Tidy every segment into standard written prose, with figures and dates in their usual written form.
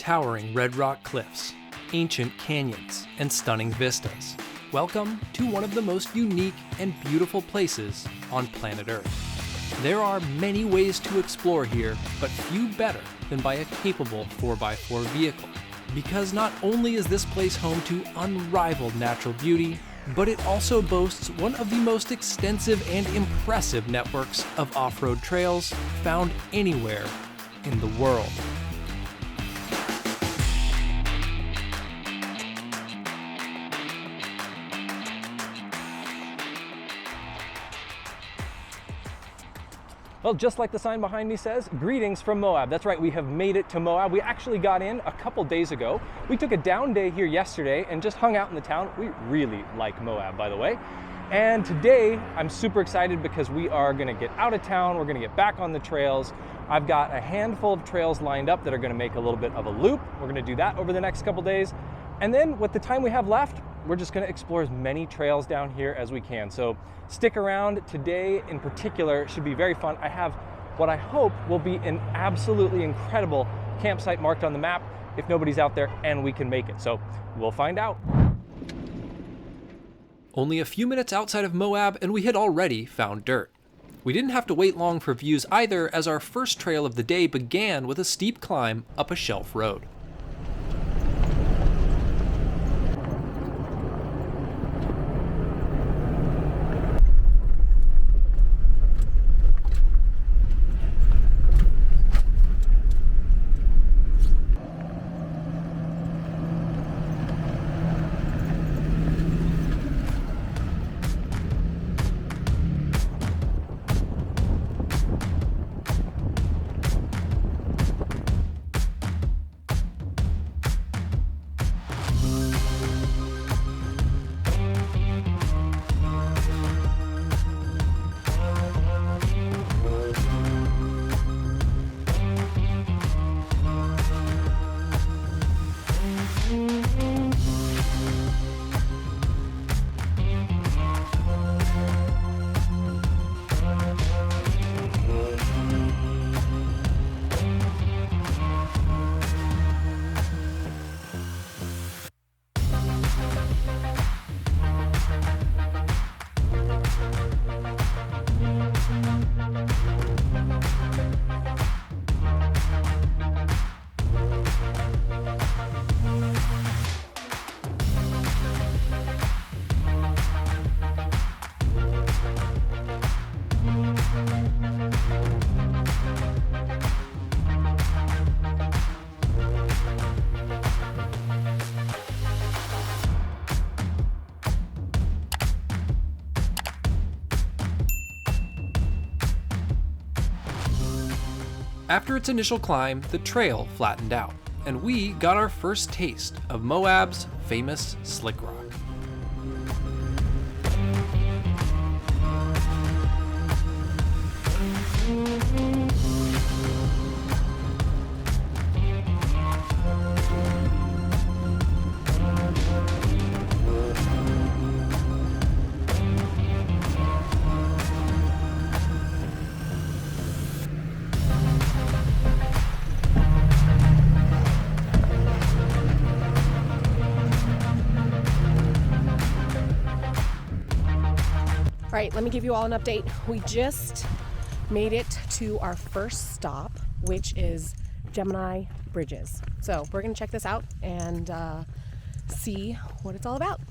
towering red rock cliffs, ancient canyons, and stunning vistas. Welcome to one of the most unique and beautiful places on planet Earth. There are many ways to explore here, but few better than by a capable 4x4 vehicle. Because not only is this place home to unrivaled natural beauty, but it also boasts one of the most extensive and impressive networks of off-road trails found anywhere in the world. Well, just like the sign behind me says, greetings from Moab. That's right, we have made it to Moab. We actually got in a couple days ago. We took a down day here yesterday and just hung out in the town. We really like Moab, by the way. And today, I'm super excited because we are gonna get out of town. We're gonna get back on the trails. I've got a handful of trails lined up that are gonna make a little bit of a loop. We're gonna do that over the next couple days. And then with the time we have left, we're just gonna explore as many trails down here as we can. So stick around. Today in particular should be very fun. I have what I hope will be an absolutely incredible campsite marked on the map if nobody's out there and we can make it. So we'll find out. Only a few minutes outside of Moab and we had already found dirt. We didn't have to wait long for views either, as our first trail of the day began with a steep climb up a shelf road. After its initial climb, the trail flattened out, and we got our first taste of Moab's famous slick rock. All right, let me give you all an update. We just made it to our first stop, which is Gemini Bridges. So we're gonna check this out and see what it's all about.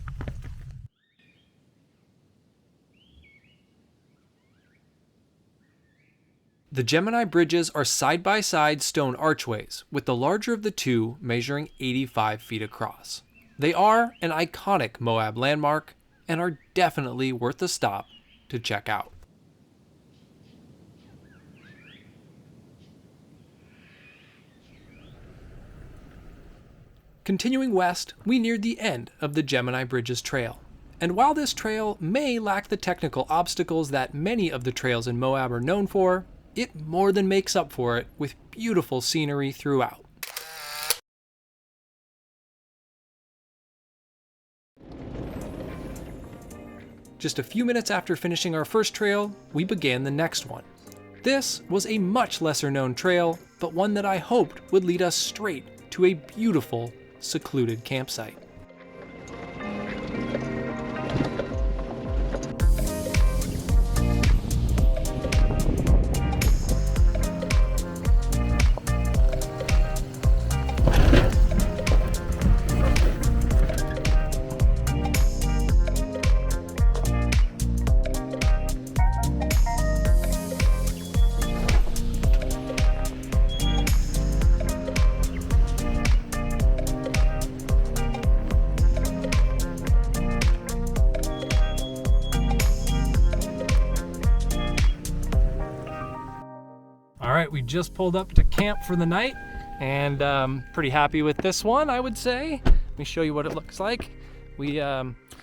The Gemini Bridges are side-by-side stone archways, with the larger of the two measuring 85 feet across. They are an iconic Moab landmark and are definitely worth a stop to check out. Continuing west, we neared the end of the Gemini Bridges trail. And while this trail may lack the technical obstacles that many of the trails in Moab are known for, it more than makes up for it with beautiful scenery throughout. Just a few minutes after finishing our first trail, we began the next one. This was a much lesser known trail, but one that I hoped would lead us straight to a beautiful, secluded campsite. All right, we just pulled up to camp for the night, and pretty happy with this one, I would say. Let me show you what it looks like. We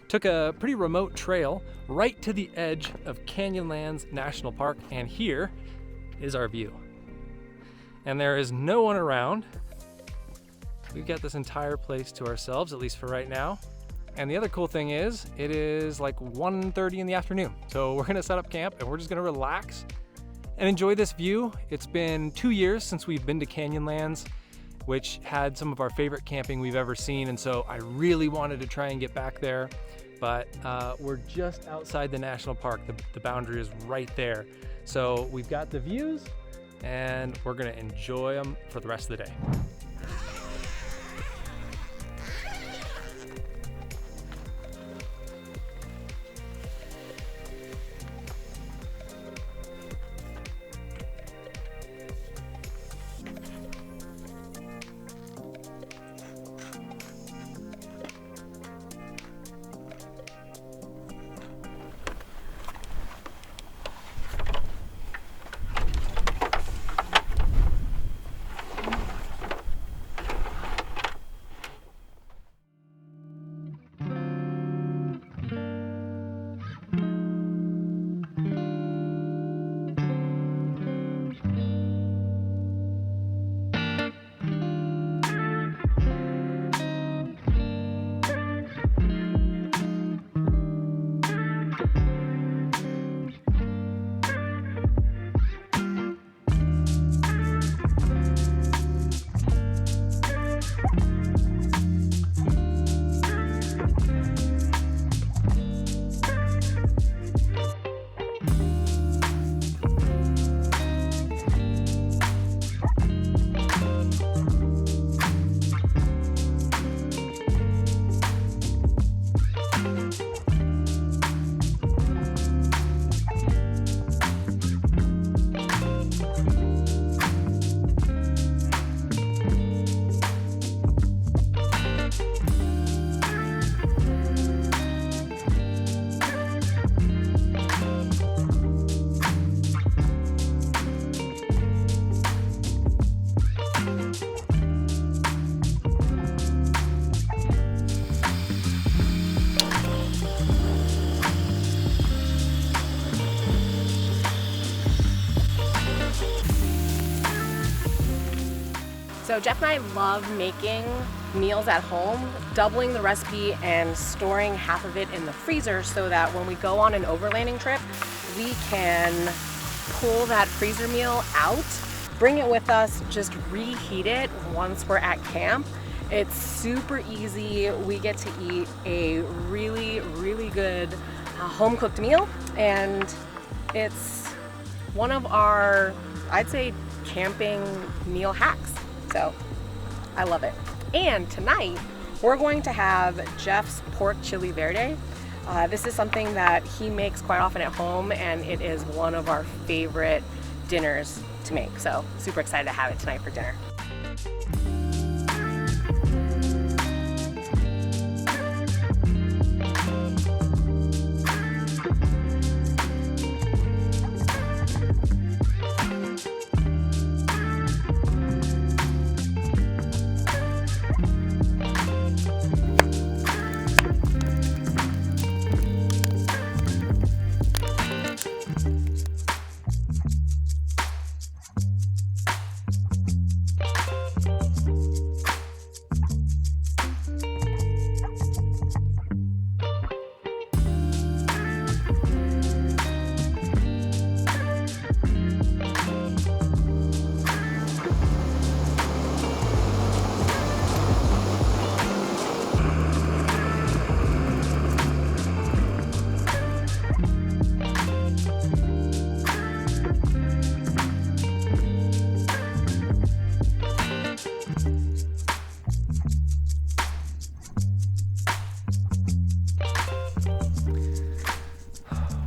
took a pretty remote trail right to the edge of Canyonlands National Park, and here is our view. And there is no one around. We've got this entire place to ourselves, at least for right now. And the other cool thing is, it is like 1:30 in the afternoon. So we're gonna set up camp and we're just gonna relax and enjoy this view. It's been 2 years since we've been to Canyonlands, which had some of our favorite camping we've ever seen. And so I really wanted to try and get back there, but we're just outside the national park. The boundary is right there. So we've got the views and we're gonna enjoy them for the rest of the day. So Jeff and I love making meals at home, doubling the recipe and storing half of it in the freezer so that when we go on an overlanding trip, we can pull that freezer meal out, bring it with us, just reheat it once we're at camp. It's super easy. We get to eat a really, really good home-cooked meal, and it's one of our, I'd say, camping meal hacks. So I love it. And tonight we're going to have Jeff's pork chili verde. This is something that he makes quite often at home, and it is one of our favorite dinners to make. So super excited to have it tonight for dinner.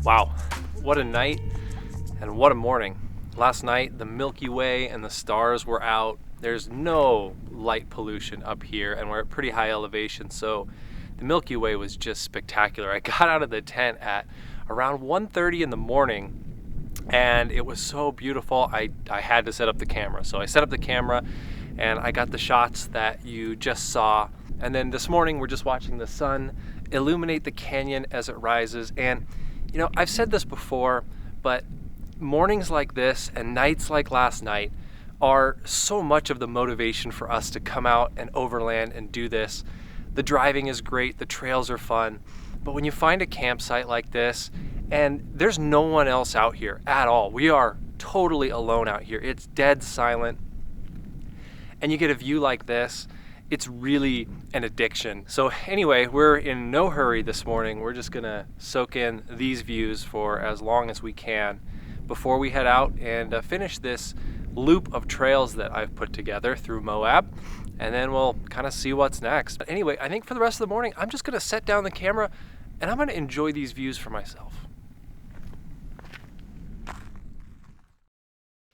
Wow, what a night and what a morning. Last night, the Milky Way and the stars were out. There's no light pollution up here, and we're at pretty high elevation, so the Milky Way was just spectacular. I got out of the tent at around 1:30 in the morning, and it was so beautiful. I had to set up the camera. So I set up the camera, and I got the shots that you just saw. And then this morning, we're just watching the sun illuminate the canyon as it rises. And, you know, I've said this before, but mornings like this and nights like last night are so much of the motivation for us to come out and overland and do this. The driving is great, the trails are fun, but when you find a campsite like this and there's no one else out here at all, we are totally alone out here, it's dead silent, and you get a view like this, it's really an addiction. So anyway, we're in no hurry this morning. We're just gonna soak in these views for as long as we can before we head out and finish this loop of trails that I've put together through Moab, and then we'll kind of see what's next. But anyway, I think for the rest of the morning, I'm just gonna set down the camera and I'm gonna enjoy these views for myself.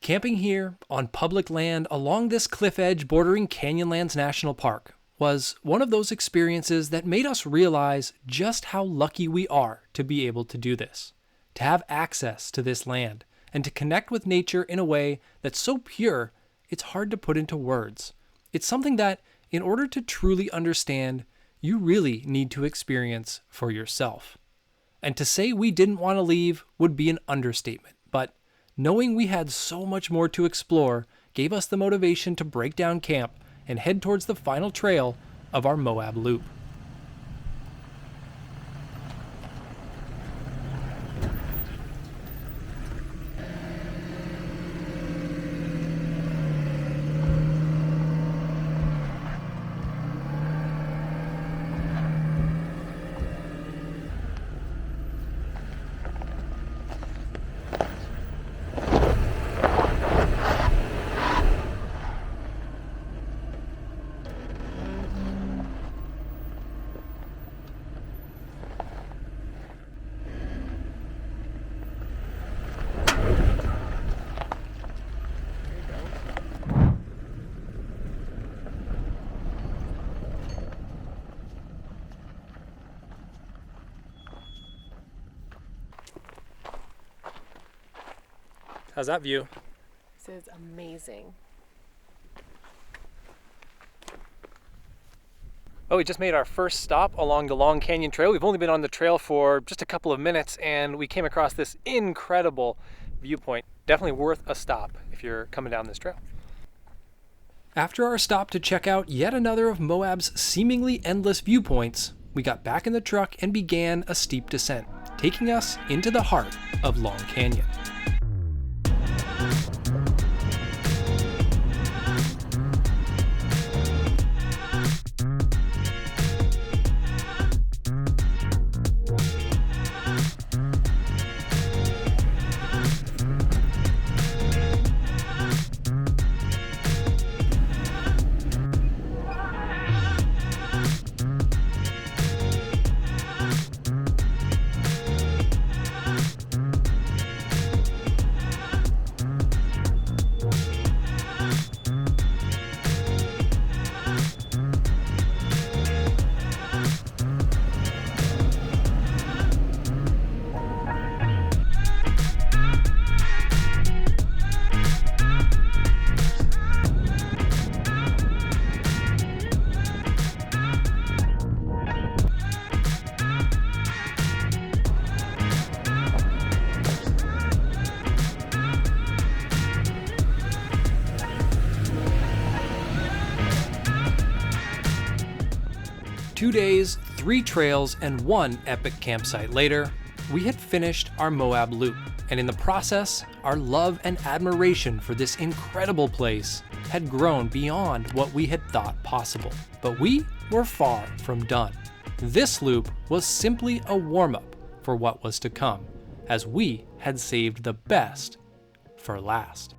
Camping here on public land along this cliff edge bordering Canyonlands National Park was one of those experiences that made us realize just how lucky we are to be able to do this, to have access to this land, and to connect with nature in a way that's so pure, it's hard to put into words. It's something that, in order to truly understand, you really need to experience for yourself. And to say we didn't want to leave would be an understatement, but knowing we had so much more to explore gave us the motivation to break down camp and head towards the final trail of our Moab loop. How's that view? This is amazing. Well, we just made our first stop along the Long Canyon Trail. We've only been on the trail for just a couple of minutes, and we came across this incredible viewpoint. Definitely worth a stop if you're coming down this trail. After our stop to check out yet another of Moab's seemingly endless viewpoints, we got back in the truck and began a steep descent, taking us into the heart of Long Canyon. Two days, 3 trails, and 1 epic campsite later, we had finished our Moab loop, and in the process, our love and admiration for this incredible place had grown beyond what we had thought possible. But we were far from done. This loop was simply a warm-up for what was to come, as we had saved the best for last.